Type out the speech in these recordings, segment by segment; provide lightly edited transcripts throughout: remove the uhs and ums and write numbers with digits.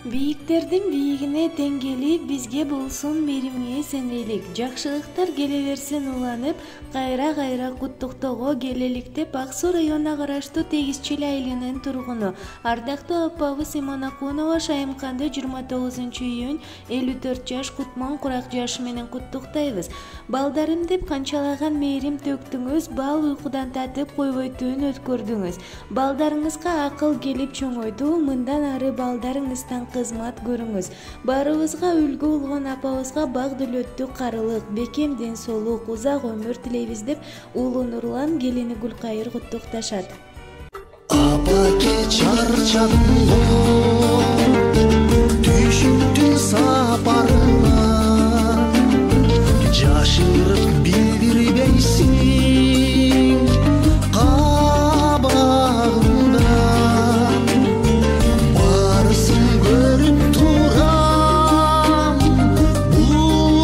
Бийиктердин бийигине тең келип, бизге болсун мээримге сенелик. Жакшылыктар келе берсин уланып, кайра куттуктоого келелик деп Ак Суу районуна караштуу Тегизчил айылынын тургуну ардактуу апабыз Иманакунова Шайымканды 29 июнь 54 жаш кутман курак жашы менен куттуктайбыз. Балдарым деп канчалаган мээрим төктүңүз, бал уйкудан татып койбой түн өткөрдүңүз. Балдарыңызга акыл келип чоңойду, мындан ары балдарыңыздан кызмат көрүңүз. Барыбызга үлгү болгон апабызга бак дүлөттүк карылык, бекем ден соолук, узак өмүр тилейбиз деп уулу Нурлан келини Гүлкайыр куттукташат. Апаке чарчадым го түшүктүн сапарына, жашырып билдирбейсиң кабагымда, барысын көрүп турам бурулбаскан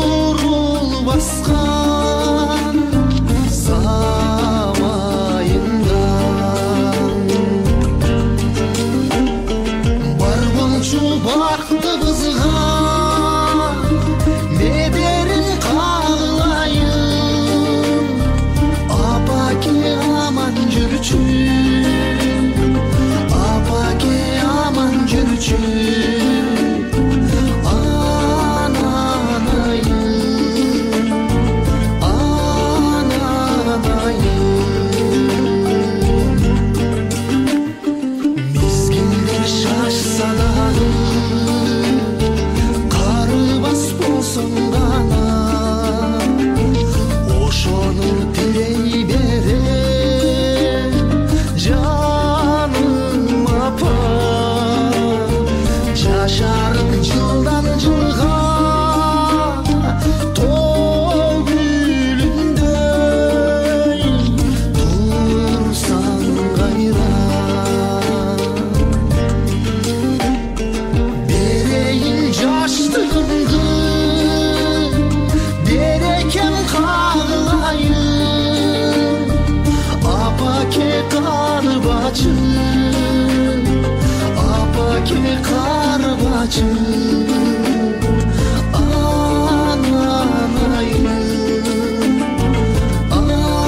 самайыңда. Бар болчу бактыбызга медерин каглайын, апаке аман жүрчү, апаке аман жүрчү, ананайым, ананайым. Мезгилдер шашса дагы, карыбас болсун гана, ошону тилей берем жаным апа. Жашарым жылдан жылга төгүлүндөй турсаң кайра, берейин жаштыгымды берекем каглайын, апаке карбачы, апаке карбачы, ананайым, ананайым.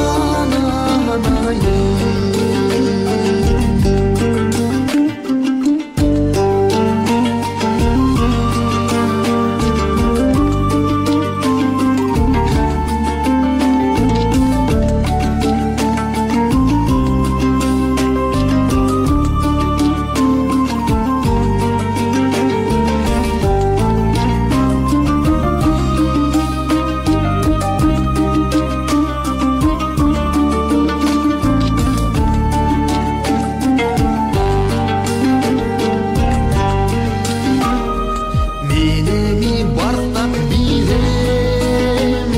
Менеми бартап билем,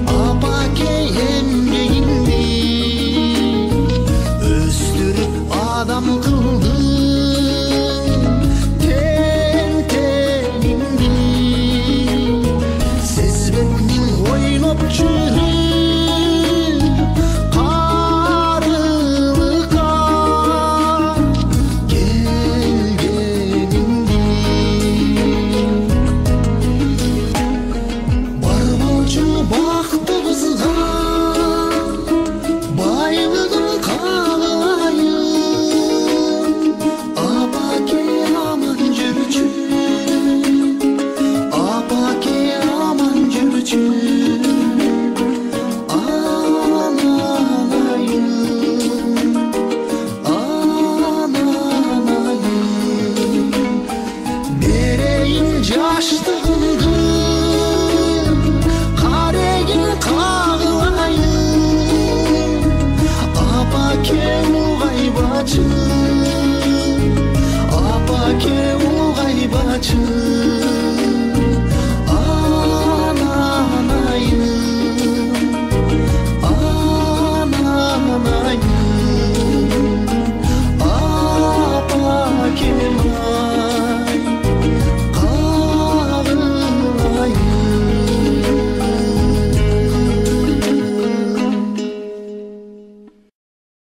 апаке эмгегиңди өстүрүп адам кылдың тентегиңди. Сезбектин ойноп жүрүп карылыкка келгениңди. Бар болчу бактыбызга байлыгын каглайын, апаке аман жүрчү, апаке аман жүрчү, ананайым, ананайым. Берейин жаштыгымды карегин каглайын, апаке улгайбачы,